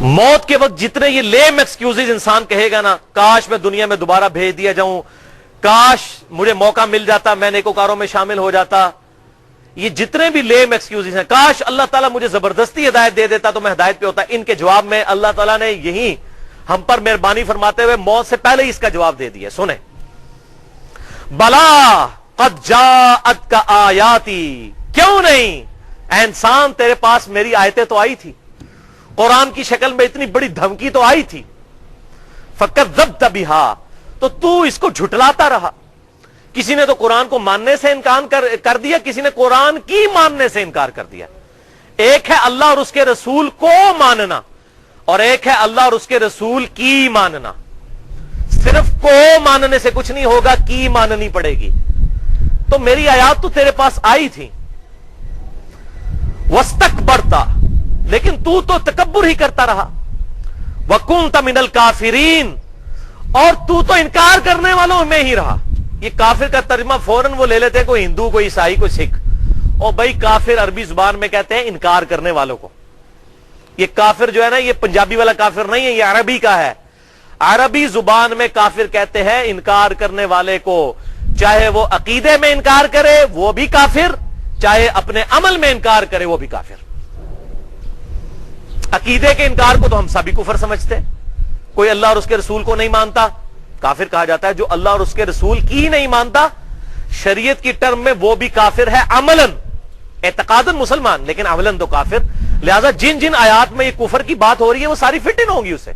موت کے وقت جتنے یہ لیم ایکسکیوزز انسان کہے گا نا، کاش میں دنیا میں دوبارہ بھیج دیا جاؤں، کاش مجھے موقع مل جاتا، میں نیکوکاروں میں شامل ہو جاتا، یہ جتنے بھی لیم ایکسکیوزز ہیں، کاش اللہ تعالیٰ مجھے زبردستی ہدایت دے دیتا تو میں ہدایت پہ ہوتا، ان کے جواب میں اللہ تعالیٰ نے یہی ہم پر مہربانی فرماتے ہوئے موت سے پہلے ہی اس کا جواب دے دیا. سنیں، بلا قد جاءتک آیاتی، کیوں نہیں اے انسان تیرے پاس میری آیتیں تو آئی تھی، قرآن کی شکل میں اتنی بڑی دھمکی تو آئی تھی، فکذبت بہا، تو اس کو جھٹلاتا رہا. کسی نے تو قرآن کو ماننے سے انکار کر دیا، کسی نے قرآن کی ماننے سے انکار کر دیا. ایک ہے اللہ اور اس کے رسول کو ماننا، اور ایک ہے اللہ اور اس کے رسول کی ماننا. صرف کو ماننے سے کچھ نہیں ہوگا، کی ماننی پڑے گی. تو میری آیات تو تیرے پاس آئی تھی، واستکبرتا، لیکن تو تکبر ہی کرتا رہا، وکنت من الکافرین، اور تو انکار کرنے والوں میں ہی رہا. یہ کافر کا ترجمہ فوراً وہ لے لیتے ہیں، کوئی ہندو، کوئی عیسائی، کوئی سکھ. اور بھائی کافر عربی زبان میں کہتے ہیں انکار کرنے والوں کو. یہ کافر جو ہے نا، یہ پنجابی والا کافر نہیں ہے، یہ عربی کا ہے. عربی زبان میں کافر کہتے ہیں انکار کرنے والے کو، چاہے وہ عقیدے میں انکار کرے وہ بھی کافر، چاہے اپنے عمل میں انکار کرے وہ بھی کافر. عقیدے کے انکار کو تو ہم سبھی کفر سمجھتے ہیں. کوئی اللہ اور اس کے رسول کو نہیں مانتا، کافر کہا جاتا ہے. جو اللہ اور اس کے رسول کی نہیں مانتا شریعت کی ٹرم میں وہ بھی کافر ہے، عملاً. اعتقاداً مسلمان لیکن عملاً تو کافر. لہذا جن جن آیات میں یہ کفر کی بات ہو رہی ہے وہ ساری فٹ ان ہوگی اسے.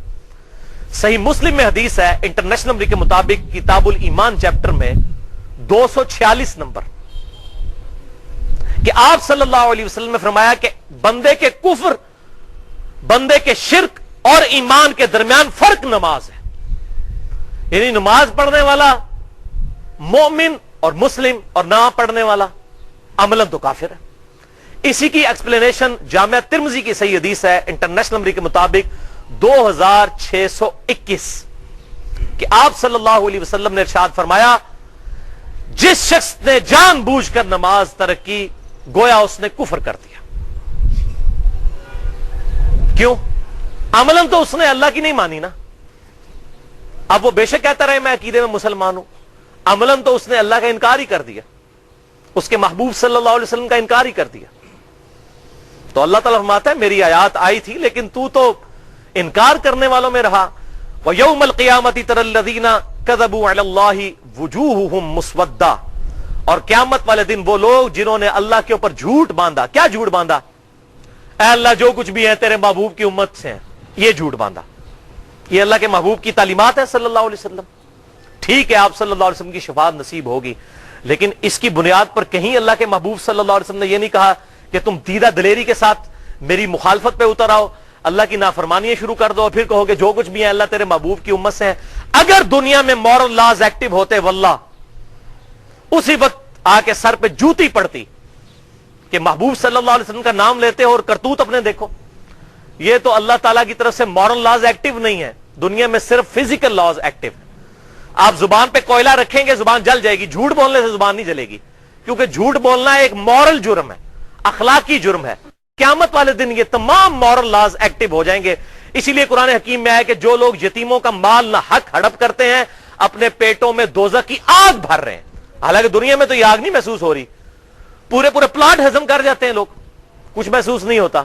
صحیح مسلم میں حدیث ہے انٹرنیشنل نمبر کے مطابق کتاب الایمان چیپٹر میں 246 نمبر، کہ آپ صلی اللہ علیہ وسلم نے فرمایا کہ بندے کے کفر، بندے کے شرک اور ایمان کے درمیان فرق نماز ہے. یعنی نماز پڑھنے والا مومن اور مسلم، اور نہ پڑھنے والا عملاً تو کافر ہے. اسی کی ایکسپلینیشن جامعہ ترمذی کی صحیح حدیث ہے انٹرنیشنل نمبر کے مطابق 2621، کہ آپ صلی اللہ علیہ وسلم نے ارشاد فرمایا جس شخص نے جان بوجھ کر نماز ترک کی گویا اس نے کفر کر دیا. کیوں؟ عملاً تو اس نے اللہ کی نہیں مانی نا. اب وہ بے شک کہتا رہے میں عقیدے میں مسلمان ہوں، عملاً تو اس نے اللہ کا انکار ہی کر دیا، اس کے محبوب صلی اللہ علیہ وسلم کا انکار ہی کر دیا. تو اللہ تعالیٰ فرماتا ہے میری آیات آئی تھی لیکن تو انکار کرنے والوں میں رہا. وَيَوْمَ الْقِيَامَةِ تَرَى الَّذِينَ كَذَبُوا عَلَى اللَّهِ وُجُوهُهُمْ مُسْوَدَّةٌ، اور قیامت والے دن وہ لوگ جنہوں نے اللہ کے اوپر جھوٹ باندھا. کیا جھوٹ باندھا؟ اے اللہ جو کچھ بھی ہے تیرے محبوب کی امت سے ہیں، یہ جھوٹ باندھا. یہ اللہ کے محبوب کی تعلیمات ہے صلی اللہ علیہ وسلم. ٹھیک ہے آپ صلی اللہ علیہ وسلم کی شفاعت نصیب ہوگی، لیکن اس کی بنیاد پر کہیں اللہ کے محبوب صلی اللہ علیہ وسلم نے یہ نہیں کہا کہ تم دیدہ دلیری کے ساتھ میری مخالفت پہ اتر آؤ، اللہ کی نافرمانیاں شروع کر دو، اور پھر کہو کہ جو کچھ بھی ہے اللہ تیرے محبوب کی امت سے ہے. اگر دنیا میں مورل لاز ایکٹیو ہوتے واللہ اسی وقت آ کے سر پہ جوتی پڑتی کہ محبوب صلی اللہ علیہ وسلم کا نام لیتے ہو اور کرتوت اپنے دیکھو. یہ تو اللہ تعالیٰ کی طرف سے مورل لاز ایکٹیو نہیں ہے، دنیا میں صرف فزیکل لاز ایکٹیو ہے. آپ زبان پہ کوئلہ رکھیں گے زبان جل جائے گی، جھوٹ بولنے سے زبان نہیں جلے گی، کیونکہ جھوٹ بولنا ایک مورل جرم ہے، اخلاقی جرم ہے. قیامت والے دن یہ تمام مورل لاز ایکٹیو ہو جائیں گے. اسی لیے قرآن حکیم میں ہے کہ جو لوگ یتیموں کا مال نہ حق ہڑپ کرتے ہیں اپنے پیٹوں میں دوزخ کی آگ بھر رہے ہیں. حالانکہ دنیا میں تو یہ آگ نہیں محسوس ہو رہی، پورے پلاٹ ہضم کر جاتے ہیں لوگ، کچھ محسوس نہیں ہوتا.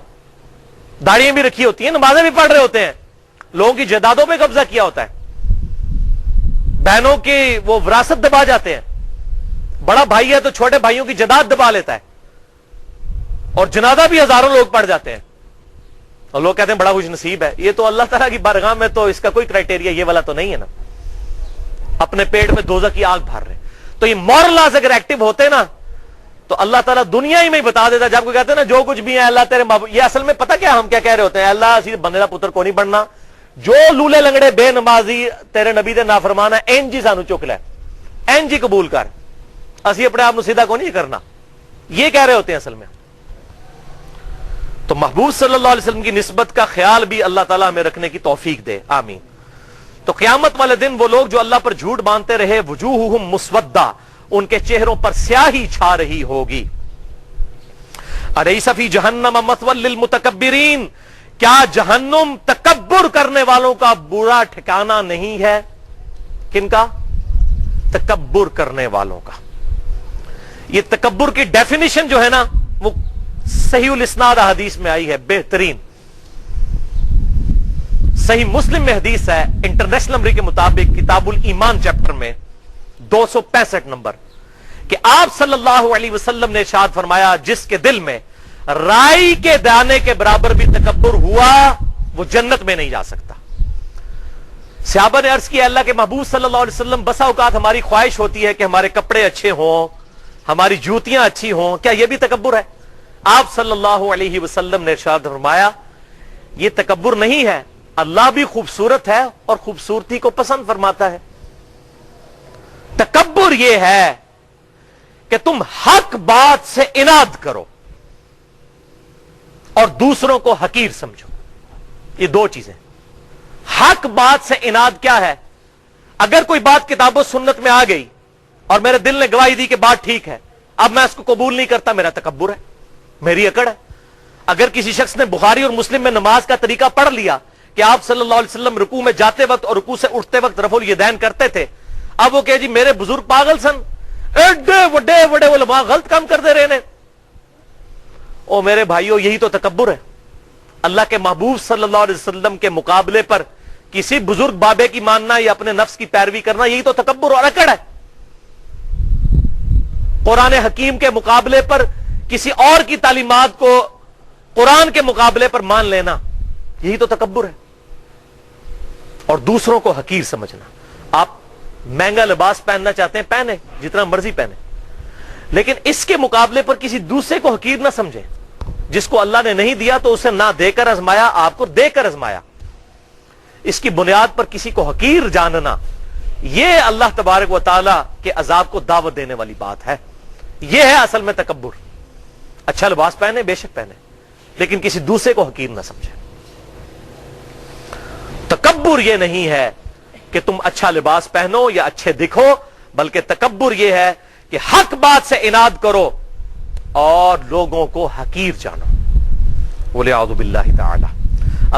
داڑیاں بھی رکھی ہوتی ہیں، نمازیں بھی پڑھ رہے ہوتے ہیں، لوگوں کی جائیدادوں پہ قبضہ کیا ہوتا ہے، بہنوں کی وہ وراثت دبا جاتے ہیں. بڑا بھائی ہے تو چھوٹے بھائیوں کی جائیداد دبا لیتا ہے، اور جنازہ بھی ہزاروں لوگ پڑھ جاتے ہیں، اور لوگ کہتے ہیں بڑا خوش نصیب ہے. یہ تو اللہ تعالیٰ کی بارگاہ میں تو اس کا کوئی کرائٹیریا یہ والا تو نہیں ہے نا. اپنے پیٹ میں دوزخ کی آگ بھر رہے. تو یہ مورل لاز اگر ایکٹیو ہوتے نا تو اللہ تعالیٰ دنیا ہی میں ہی بتا دیتا. جب کوئی کہتے ہیں نا جو کچھ بھی ہے اللہ تیرے محبوب، یہ اصل میں پتہ کیا ہم کیا کہہ رہے ہوتے ہیں؟ اللہ اسی بندے دا پتر کو نہیں بننا، جو لولے لنگڑے بے نمازی تیرے نبی دے نافرمان ہے این جی سانو چک لے، این جی قبول کر، اسی اپنے آپ سیدھا کو نہیں کرنا، یہ کہہ رہے ہوتے ہیں اصل میں. تو محبوب صلی اللہ علیہ وسلم کی نسبت کا خیال بھی اللہ تعالیٰ ہمیں رکھنے کی توفیق دے، آمین. تو قیامت والے دن وہ لوگ جو اللہ پر جھوٹ باندھتے رہے، وجوہہم مسودہ، ان کے چہروں پر سیاہی چھا رہی ہوگی. الیس فی جہنم مثوی للمتکبرین، کیا جہنم تکبر کرنے والوں کا برا ٹھکانہ نہیں ہے؟ کن کا؟ تکبر کرنے والوں کا. یہ تکبر کی ڈیفینیشن جو ہے نا وہ صحیح الاسناد حدیث میں آئی ہے، بہترین. صحیح مسلم میں حدیث ہے انٹرنیشنل نمبر کے مطابق کتاب الایمان چیپٹر میں 265 نمبر کہ آپ صلی اللہ علیہ وسلم نے ارشاد فرمایا جس کے دل میں رائی کے دانے کے برابر بھی تکبر ہوا وہ جنت میں نہیں جا سکتا. صحابہ نے عرض کیا اللہ کے محبوب صلی اللہ علیہ وسلم بسا اوقات ہماری خواہش ہوتی ہے کہ ہمارے کپڑے اچھے ہوں، ہماری جوتیاں اچھی ہوں، کیا یہ بھی تکبر ہے؟ آپ صلی اللہ علیہ وسلم نے ارشاد فرمایا یہ تکبر نہیں ہے، اللہ بھی خوبصورت ہے اور خوبصورتی کو پسند فرماتا ہے. تکبر یہ ہے کہ تم حق بات سے اناد کرو اور دوسروں کو حقیر سمجھو. یہ دو چیزیں. حق بات سے اناد کیا ہے؟ اگر کوئی بات کتاب و سنت میں آ گئی اور میرے دل نے گواہی دی کہ بات ٹھیک ہے، اب میں اس کو قبول نہیں کرتا، میرا تکبر ہے، میری اکڑ ہے. اگر کسی شخص نے بخاری اور مسلم میں نماز کا طریقہ پڑھ لیا کہ آپ صلی اللہ علیہ وسلم رکوع میں جاتے وقت اور رکوع سے اٹھتے وقت رفع الیدین کرتے تھے، اب وہ کہ جی میرے بزرگ پاگل سن، ایڈے وڈے وڈے علماء غلط کام کر دے رہے ہیں. او میرے بھائیو، یہی تو تکبر ہے. اللہ کے محبوب صلی اللہ علیہ وسلم کے مقابلے پر کسی بزرگ بابے کی ماننا یا اپنے نفس کی پیروی کرنا، یہی تو تکبر اور اکڑ ہے. قرآن حکیم کے مقابلے پر کسی اور کی تعلیمات کو قرآن کے مقابلے پر مان لینا، یہی تو تکبر ہے. اور دوسروں کو حقیر سمجھنا. آپ مہنگا لباس پہننا چاہتے ہیں پہنے، جتنا مرضی پہنے، لیکن اس کے مقابلے پر کسی دوسرے کو حقیر نہ سمجھیں. جس کو اللہ نے نہیں دیا تو اسے نہ دے کر ازمایا، آپ کو دے کر ازمایا. اس کی بنیاد پر کسی کو حقیر جاننا، یہ اللہ تبارک و تعالی کے عذاب کو دعوت دینے والی بات ہے. یہ ہے اصل میں تکبر. اچھا لباس پہنے، بے شک پہنے، لیکن کسی دوسرے کو حقیر نہ سمجھے. تکبر یہ نہیں ہے کہ تم اچھا لباس پہنو یا اچھے دکھو، بلکہ تکبر یہ ہے کہ حق بات سے اناد کرو اور لوگوں کو حقیر جانو. وَلِعَوْذُ بِاللَّهِ تَعَالَى.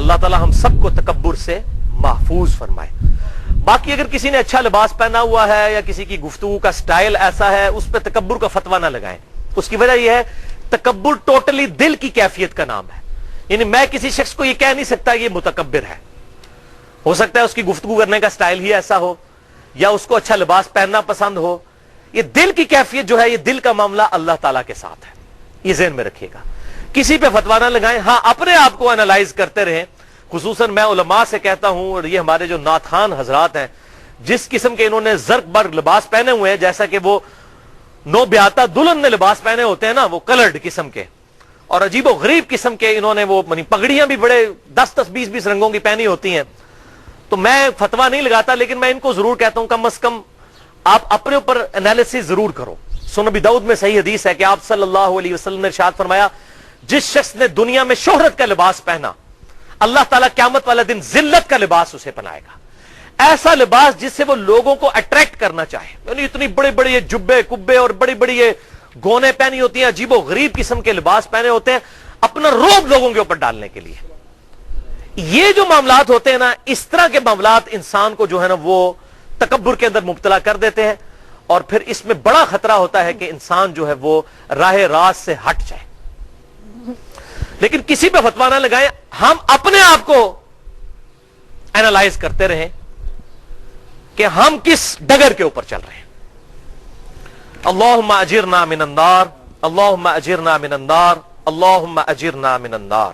اللہ تعالی ہم سب کو تکبر سے محفوظ فرمائے. باقی اگر کسی نے اچھا لباس پہنا ہوا ہے یا کسی کی گفتگو کا سٹائل ایسا ہے، اس پہ تکبر کا فتویٰ نہ لگائیں. اس کی وجہ یہ ہے تکبر ٹوٹلی دل کی کیفیت کا نام ہے. یعنی میں کسی شخص کو یہ کہہ نہیں سکتا یہ متکبر ہے. ہو سکتا ہے اس کی گفتگو کرنے کا سٹائل ہی ایسا ہو یا اس کو اچھا لباس پہننا پسند ہو. یہ دل کی کیفیت جو ہے، یہ دل کا معاملہ اللہ تعالیٰ کے ساتھ ہے. یہ ذہن میں رکھیے گا. کسی پہ فتویٰ نہ لگائیں. ہاں اپنے آپ کو انالائز کرتے رہیں. خصوصاً میں علماء سے کہتا ہوں، اور یہ ہمارے جو نعت خوان حضرات ہیں، جس قسم کے انہوں نے زرق برق لباس پہنے ہوئے ہیں، جیسا کہ وہ نو بیاتا دلہن نے لباس پہنے ہوتے ہیں نا، وہ کلرڈ قسم کے اور عجیب و غریب قسم کے، انہوں نے وہ پگڑیاں بھی بڑے 10-10 20-20 رنگوں کی پہنی ہوتی ہیں. تو میں فتویٰ نہیں لگاتا، لیکن میں ان کو ضرور کہتا ہوں کم از کم آپ اپنے اوپر انالیسس ضرور کرو. سنن ابی داؤد میں صحیح حدیث ہے کہ آپ صلی اللہ علیہ وسلم نے ارشاد فرمایا جس شخص نے دنیا میں شہرت کا لباس پہنا، اللہ تعالیٰ قیامت والا دن ذلت کا لباس اسے پہنائے گا. ایسا لباس جس سے وہ لوگوں کو اٹریکٹ کرنا چاہے. یعنی اتنی بڑے بڑے یہ جبے کبے اور بڑی بڑی یہ گونے پہنی ہوتی ہیں، عجیب و غریب قسم کے لباس پہنے ہوتے ہیں اپنا رعب لوگوں کے اوپر ڈالنے کے لیے. یہ جو معاملات ہوتے ہیں نا، اس طرح کے معاملات انسان کو جو ہے نا وہ تکبر کے اندر مبتلا کر دیتے ہیں، اور پھر اس میں بڑا خطرہ ہوتا ہے کہ انسان جو ہے وہ راہ راست سے ہٹ جائے. لیکن کسی پہ فتویٰ نہ لگائیں. ہم اپنے آپ کو اینالائز کرتے رہیں کہ ہم کس ڈگر کے اوپر چل رہے ہیں. اللہم اجرنا من النار، اللہم اجرنا من النار، اللہم اجرنا من النار.